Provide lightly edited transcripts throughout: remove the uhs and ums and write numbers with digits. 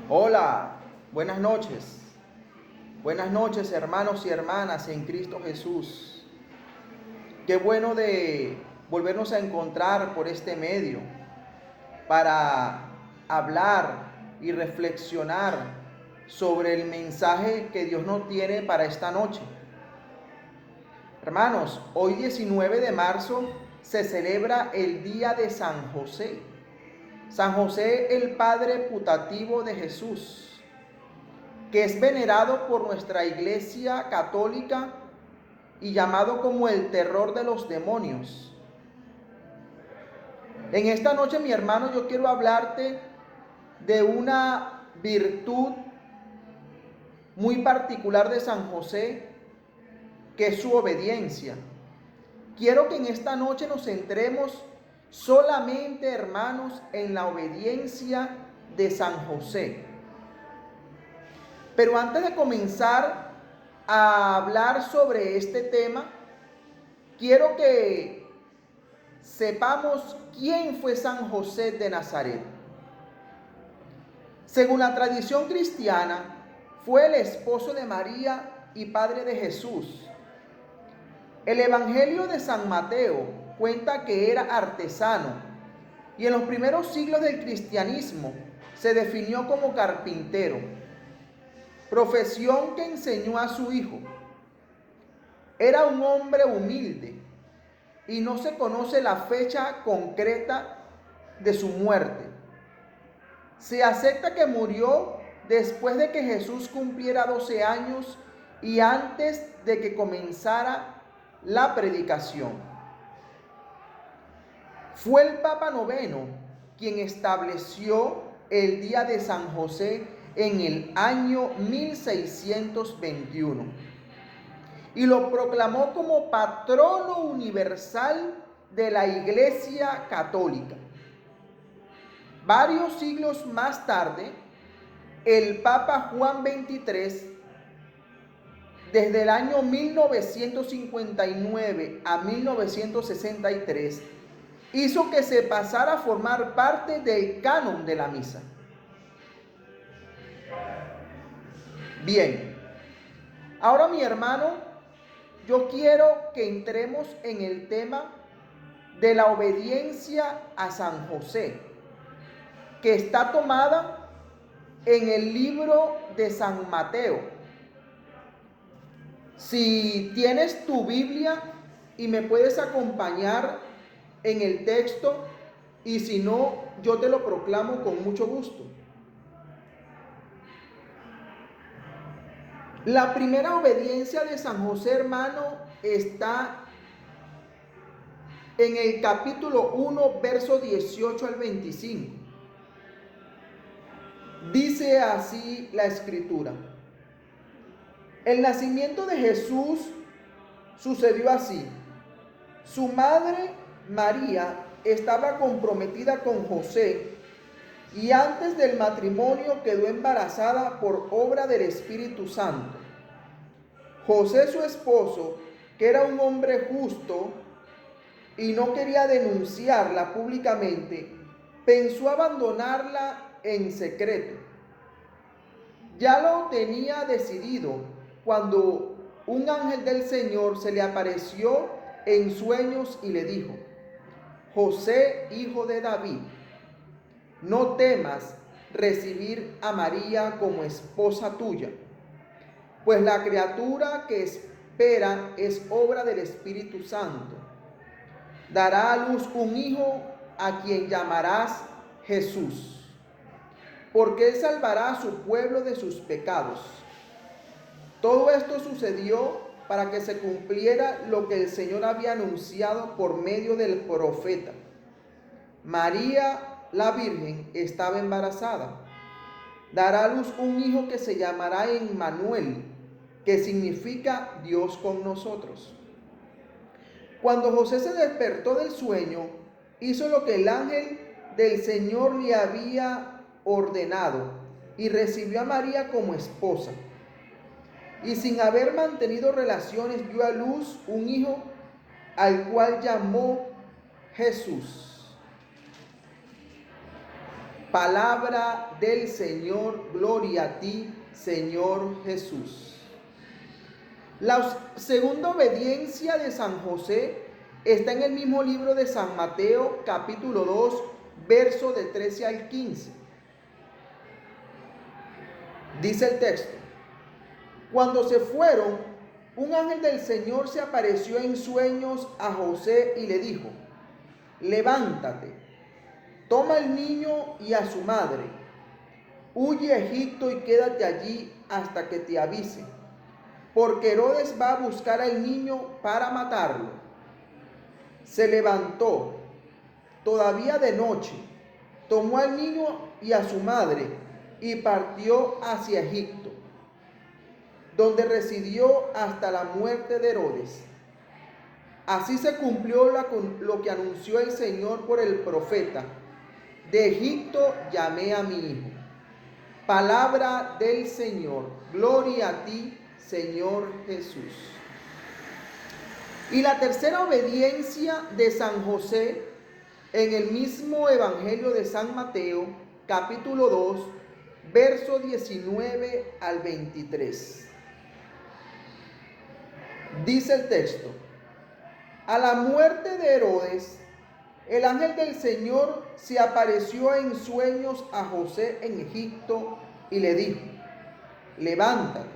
Hola, buenas noches. Buenas noches, hermanos y hermanas en Cristo Jesús. Qué bueno de volvernos a encontrar por este medio para hablar y reflexionar sobre el mensaje que Dios nos tiene para esta noche. Hermanos, hoy 19 de marzo se celebra el día de San José. San José, el padre putativo de Jesús, que es venerado por nuestra Iglesia católica y llamado como el terror de los demonios. En esta noche, mi hermano, yo quiero hablarte de una virtud muy particular de San José, que es su obediencia. Quiero que en esta noche nos centremos solamente, hermanos, en la obediencia de San José. Pero antes de comenzar a hablar sobre este tema, quiero que sepamos quién fue San José de Nazaret. Según la tradición cristiana, fue el esposo de María y padre de Jesús. El Evangelio de San Mateo cuenta que era artesano y en los primeros siglos del cristianismo se definió como carpintero, profesión que enseñó a su hijo. Era un hombre humilde y no se conoce la fecha concreta de su muerte. Se acepta que murió después de que Jesús cumpliera 12 años y antes de que comenzara la predicación. Fue el Papa Noveno quien estableció el día de San José en el año 1621 y lo proclamó como patrono universal de la Iglesia Católica. Varios siglos más tarde, el Papa Juan XXIII, desde el año 1959 a 1963, hizo que se pasara a formar parte del canon de la misa. Bien, ahora mi hermano, yo quiero que entremos en el tema de la obediencia a San José, que está tomada en el libro de San Mateo. Si tienes tu Biblia y me puedes acompañar en el texto, y si no, yo te lo proclamo con mucho gusto. La primera obediencia de San José, hermano, está en el capítulo 1, verso 18 al 25. Dice así la escritura: el nacimiento de Jesús sucedió así. Su madre María estaba comprometida con José y antes del matrimonio quedó embarazada por obra del Espíritu Santo. José, su esposo, que era un hombre justo y no quería denunciarla públicamente, pensó abandonarla en secreto. Ya lo tenía decidido cuando un ángel del Señor se le apareció en sueños y le dijo: José, hijo de David, no temas recibir a María como esposa tuya, pues la criatura que espera es obra del Espíritu Santo. Dará a luz un hijo a quien llamarás Jesús, porque él salvará a su pueblo de sus pecados. Todo esto sucedió para que se cumpliera lo que el Señor había anunciado por medio del profeta. María, la Virgen, estaba embarazada. Dará a luz un hijo que se llamará Emmanuel, que significa Dios con nosotros. Cuando José se despertó del sueño, hizo lo que el ángel del Señor le había ordenado y recibió a María como esposa. Y sin haber mantenido relaciones, dio a luz un hijo al cual llamó Jesús. Palabra del Señor, gloria a ti, Señor Jesús. La segunda obediencia de San José está en el mismo libro de San Mateo, capítulo 2, verso de 13 al 15. Dice el texto: cuando se fueron, un ángel del Señor se apareció en sueños a José y le dijo: levántate, toma al niño y a su madre, huye a Egipto y quédate allí hasta que te avise, porque Herodes va a buscar al niño para matarlo. Se levantó, todavía de noche, tomó al niño y a su madre y partió hacia Egipto, donde residió hasta la muerte de Herodes. Así se cumplió lo que anunció el Señor por el profeta: de Egipto llamé a mi hijo. Palabra del Señor. Gloria a ti, Señor Jesús. Y la tercera obediencia de San José en el mismo Evangelio de San Mateo, capítulo 2, verso 19 al 23. Dice el texto: a la muerte de Herodes, el ángel del Señor se apareció en sueños a José en Egipto y le dijo: levántate,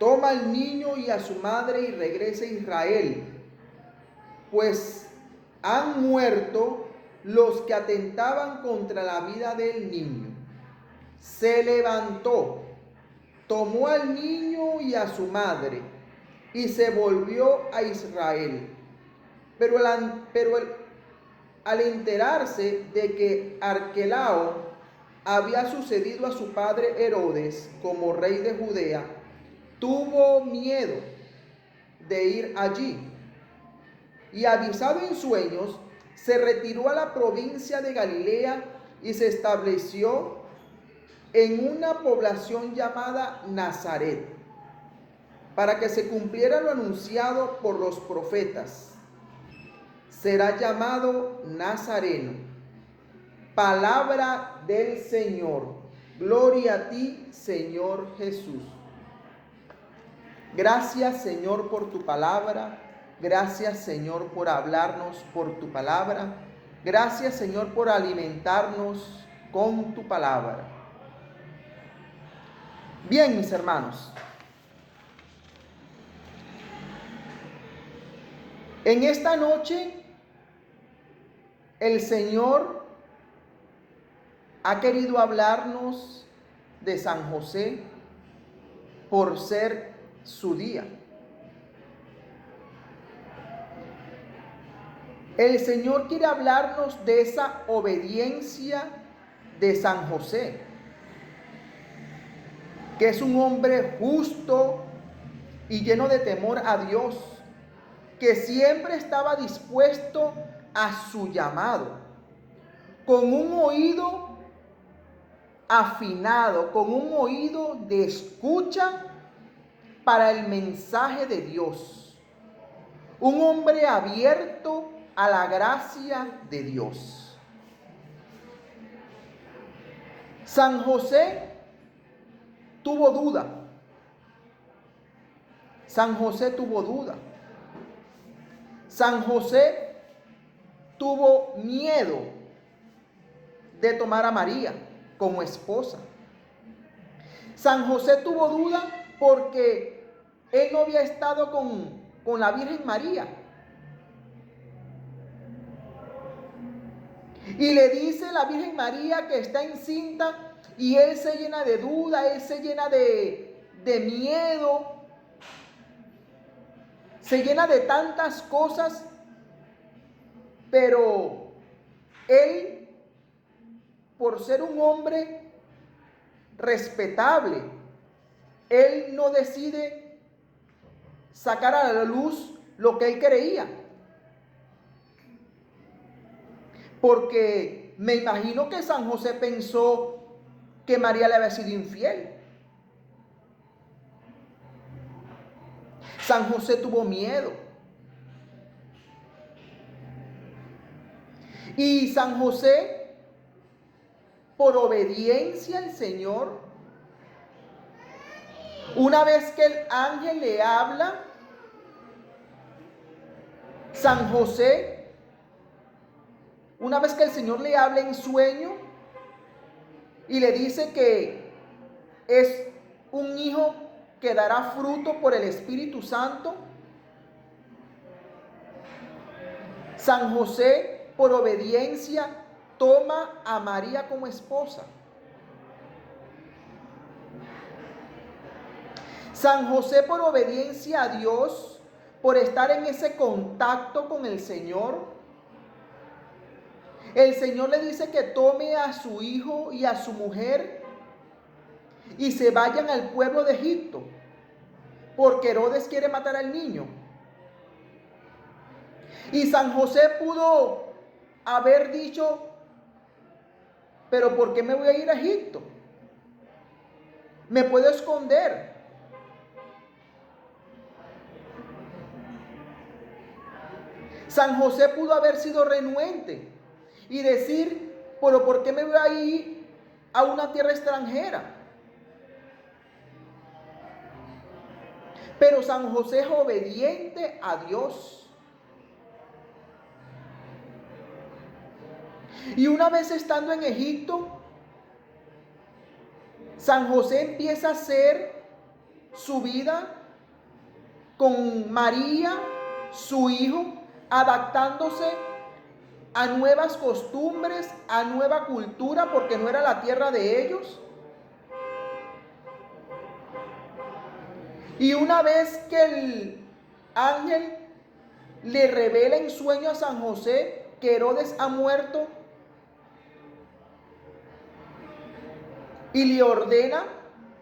toma al niño y a su madre y regresa a Israel, pues han muerto los que atentaban contra la vida del niño. Se levantó, tomó al niño y a su madre y se volvió a Israel. Pero al enterarse de que Arquelao había sucedido a su padre Herodes como rey de Judea, tuvo miedo de ir allí. Y avisado en sueños, se retiró a la provincia de Galilea y se estableció en una población llamada Nazaret, para que se cumpliera lo anunciado por los profetas: será llamado Nazareno. Palabra del Señor. Gloria a ti, Señor Jesús. Gracias, Señor, por tu palabra. Gracias, Señor, por hablarnos por tu palabra. Gracias, Señor, por alimentarnos con tu palabra. Bien, mis hermanos, en esta noche el Señor ha querido hablarnos de San José por ser su día. El Señor quiere hablarnos de esa obediencia de San José, que es un hombre justo y lleno de temor a Dios, que siempre estaba dispuesto a su llamado, con un oído afinado, con un oído de escucha para el mensaje de Dios. Un hombre abierto a la gracia de Dios. San José tuvo duda. San José tuvo duda. San José tuvo miedo de tomar a María como esposa. San José tuvo duda porque él no había estado con la Virgen María. Y le dice la Virgen María que está encinta y él se llena de duda, él se llena de miedo, se llena de tantas cosas, pero él, por ser un hombre respetable, él no decide sacar a la luz lo que él creía. Porque me imagino que San José pensó que María le había sido infiel. San José tuvo miedo. Y San José por obediencia al Señor, una vez que el ángel le habla, San José, una vez que el Señor le habla en sueño y le dice que es un hijo que dará fruto por el Espíritu Santo, San José, por obediencia, toma a María como esposa. San José, por obediencia a Dios, por estar en ese contacto con el Señor, el Señor le dice que tome a su hijo y a su mujer y se vayan al pueblo de Egipto, porque Herodes quiere matar al niño. Y San José pudo haber dicho, pero ¿por qué me voy a ir a Egipto? Me puedo esconder. San José pudo haber sido renuente y decir, pero ¿por qué me voy a ir a una tierra extranjera? Pero San José es obediente a Dios. Y una vez estando en Egipto, San José empieza a hacer su vida con María, su hijo, adaptándose a nuevas costumbres, a nueva cultura, porque no era la tierra de ellos. Y una vez que el ángel le revela en sueño a San José que Herodes ha muerto y le ordena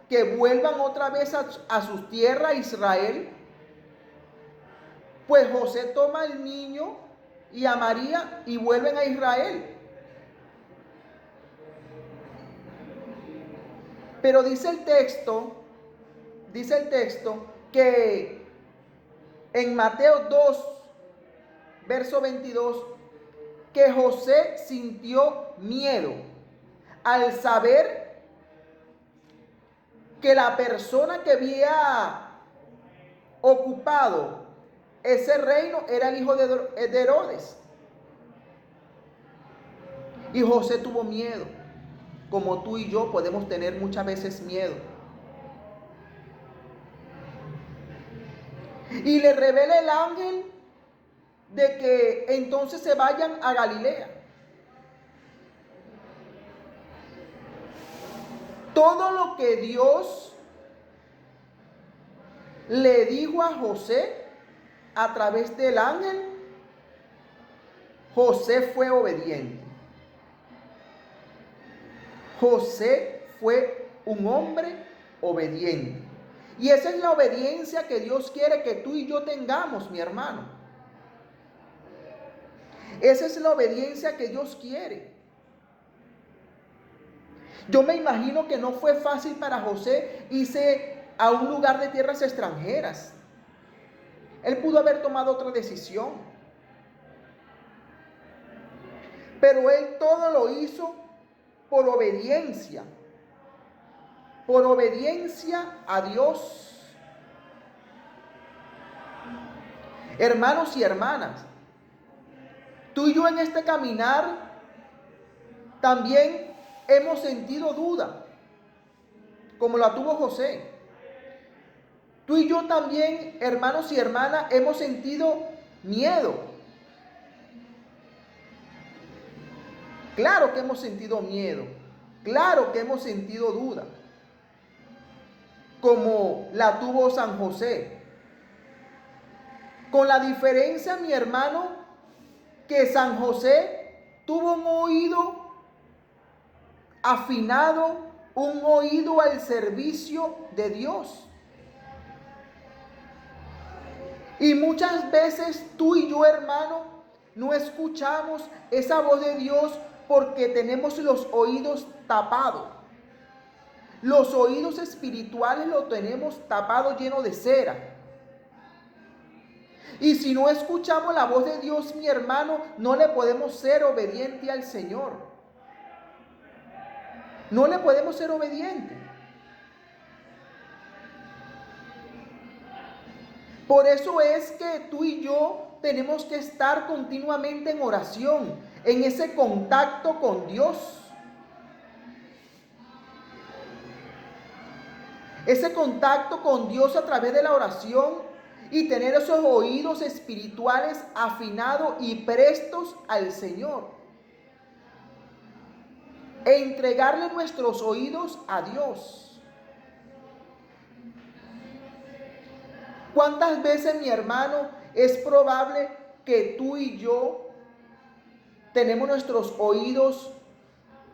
que vuelvan otra vez a su tierra, Israel, pues José toma al niño y a María y vuelven a Israel. Pero dice el texto que en Mateo 2, verso 22, que José sintió miedo al saber que la persona que había ocupado ese reino era el hijo de Herodes. Y José tuvo miedo, como tú y yo podemos tener muchas veces miedo. Y le revela el ángel de que entonces se vayan a Galilea. Todo lo que Dios le dijo a José a través del ángel, José fue obediente. José fue un hombre obediente. Y esa es la obediencia que Dios quiere que tú y yo tengamos, mi hermano. Esa es la obediencia que Dios quiere. Yo me imagino que no fue fácil para José irse a un lugar de tierras extranjeras. Él pudo haber tomado otra decisión. Pero él todo lo hizo por obediencia. Por obediencia a Dios. Hermanos y hermanas, tú y yo en este caminar también hemos sentido duda, como la tuvo José. Tú y yo también, hermanos y hermanas, hemos sentido miedo. Claro que hemos sentido miedo. Claro que hemos sentido duda, como la tuvo San José. Con la diferencia, mi hermano, que San José tuvo un oído afinado, un oído al servicio de Dios. Y muchas veces tú y yo, hermano, no escuchamos esa voz de Dios porque tenemos los oídos tapados. Los oídos espirituales los tenemos tapados, llenos de cera. Y si no escuchamos la voz de Dios, mi hermano, no le podemos ser obediente al Señor. no le podemos ser obedientes. Por eso es que tú y yo tenemos que estar continuamente en oración, en ese contacto con Dios. Ese contacto con Dios a través de la oración y tener esos oídos espirituales afinados y prestos al Señor. E entregarle nuestros oídos a Dios. ¿Cuántas veces, mi hermano, es probable que tú y yo tenemos nuestros oídos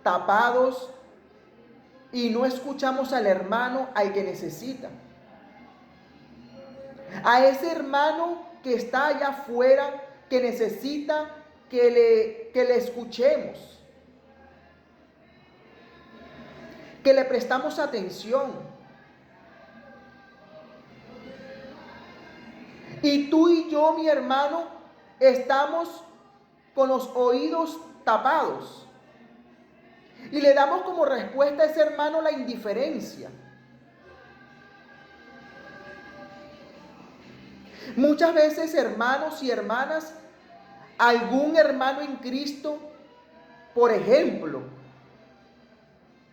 tapados y no escuchamos al hermano al que necesita? A ese hermano que está allá afuera, que necesita que le escuchemos, que le prestamos atención. Y tú y yo, mi hermano, estamos con los oídos tapados. Y le damos como respuesta a ese hermano la indiferencia. Muchas veces, hermanos y hermanas, algún hermano en Cristo, por ejemplo,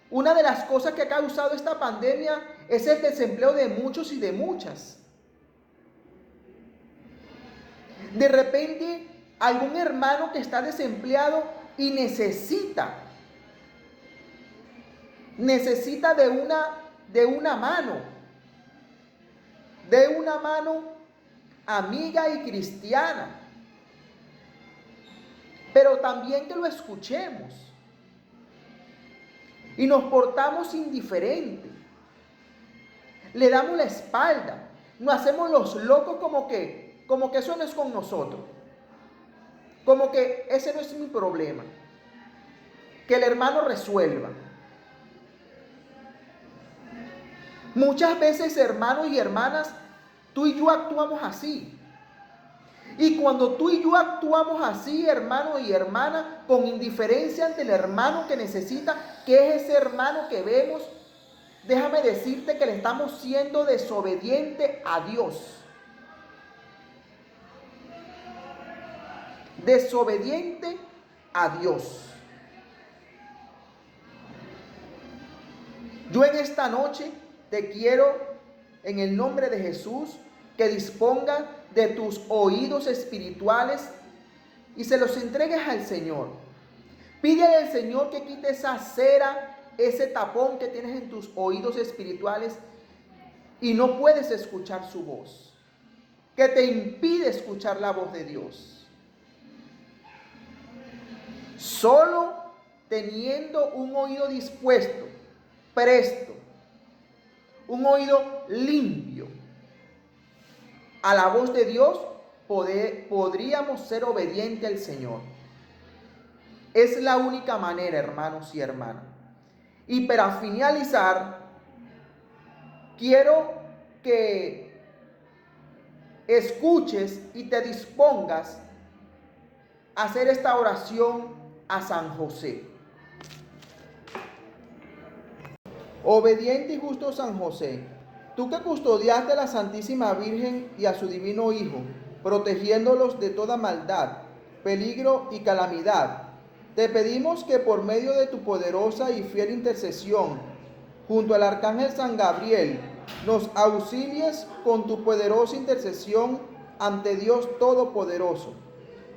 una de las cosas que ha causado esta pandemia es el desempleo de muchos y de muchas. De repente, algún hermano que está desempleado y necesita de una mano amiga y cristiana, pero también que lo escuchemos y nos portamos indiferentes, le damos la espalda, nos hacemos los locos como que eso no es con nosotros, como que ese no es mi problema, que el hermano resuelva. Muchas veces, hermanos y hermanas, tú y yo actuamos así. Y cuando tú y yo actuamos así, hermano y hermana, con indiferencia ante el hermano que necesita, que es ese hermano que vemos, déjame decirte que le estamos siendo desobediente a Dios. Desobediente a Dios. Yo en esta noche te quiero, en el nombre de Jesús, que disponga de tus oídos espirituales y se los entregues al Señor. Pídele al Señor que quite esa cera, ese tapón que tienes en tus oídos espirituales y no puedes escuchar su voz, que te impide escuchar la voz de Dios. Solo teniendo un oído dispuesto, presto, un oído limpio a la voz de Dios, podríamos ser obedientes al Señor. Es la única manera, hermanos y hermanas. Y para finalizar, quiero que escuches y te dispongas a hacer esta oración a San José. Obediente y justo San José, tú que custodiaste a la Santísima Virgen y a su Divino Hijo, protegiéndolos de toda maldad, peligro y calamidad, te pedimos que por medio de tu poderosa y fiel intercesión, junto al Arcángel San Gabriel, nos auxilies con tu poderosa intercesión ante Dios Todopoderoso.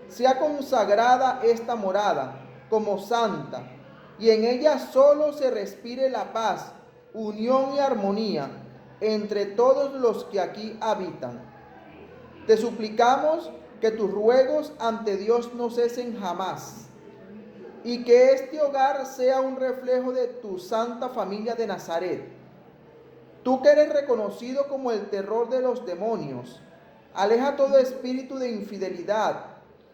Sea consagrada esta morada como santa, y en ella solo se respire la paz, unión y armonía entre todos los que aquí habitan. Te suplicamos que tus ruegos ante Dios no cesen jamás, y que este hogar sea un reflejo de tu santa familia de Nazaret. Tú que eres reconocido como el terror de los demonios, aleja todo espíritu de infidelidad,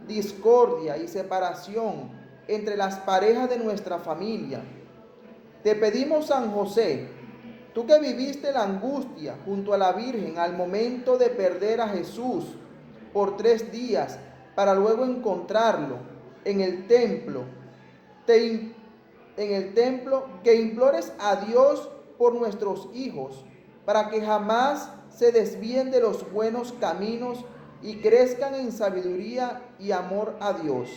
discordia y separación entre las parejas de nuestra familia. Te pedimos, San José, tú que viviste la angustia junto a la Virgen al momento de perder a Jesús por 3 días para luego encontrarlo en el templo, te en el templo, que implores a Dios por nuestros hijos, para que jamás se desvíen de los buenos caminos y crezcan en sabiduría y amor a Dios.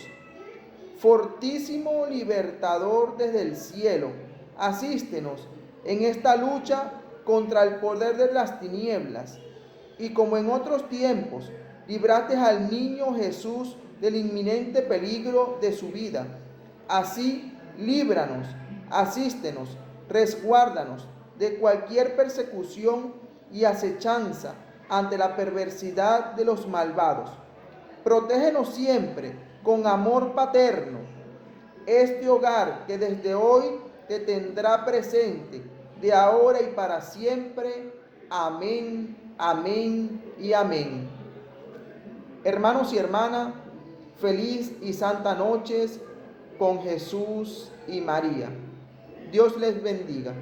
Fortísimo libertador desde el cielo, asístenos en esta lucha contra el poder de las tinieblas, y como en otros tiempos, libraste al niño Jesús del inminente peligro de su vida. Así, líbranos, asístenos, resguárdanos de cualquier persecución y acechanza ante la perversidad de los malvados. Protégenos siempre con amor paterno este hogar que desde hoy te tendrá presente, de ahora y para siempre. Amén, amén y amén. Hermanos y hermanas, feliz y santa noches con Jesús y María. Dios les bendiga.